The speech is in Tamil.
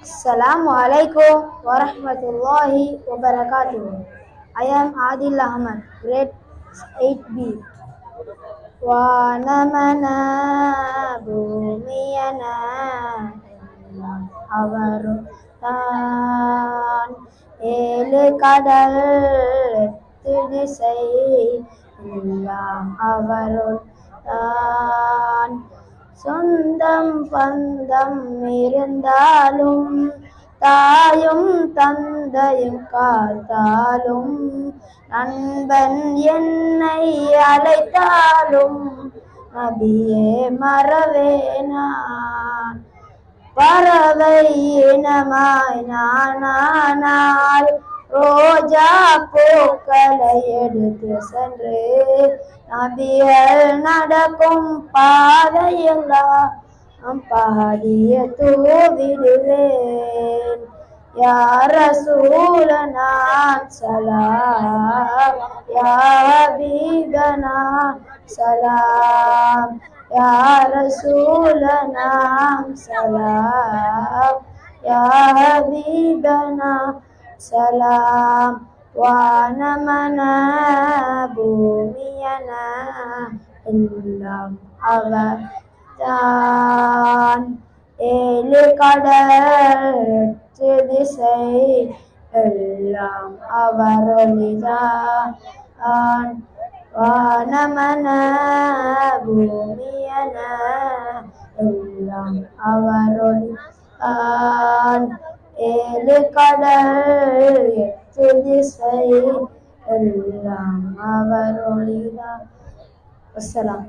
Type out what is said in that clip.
Assalamualaikum warahmatullahi wabarakatuh. I am Adil Ahmad, grade 8B. வானமனா பூமியனா எல்லாம் அவரும் தான். ஏழு கடல் எட்டு திசை எல்லாம் அவரும் தான். சொந்தம் பந்தம் இருந்தாலும் தாயும் தந்தையும் காத்தாலும் நண்பன் என்னை அழைத்தாலும் நபியே மறவேனான். பறவை இனமாய் நானானால் ரோஜா பூக்களை எடுத்து சென்று நபிகள் நடக்கும் பாதையெல்லாம் பாடிய தூவிடுவேன். யா ரசூலனா சலாம், யா ஹபீபனா சலாம், யா ரசூலனா சலாம், யா ஹபீபனா சலாம். வானமனா பூமியனா எல்லாம் அவர்தான். ஏழு கடல் எட்டு திசை எல்லாம் அவரொளிதான். வானமன பூமியன எல்லாம் அவரொளிதான். ஏழு கடல் எட்டு திசை எல்லாம் அவரொளிதான். அஸ்ஸலாம்.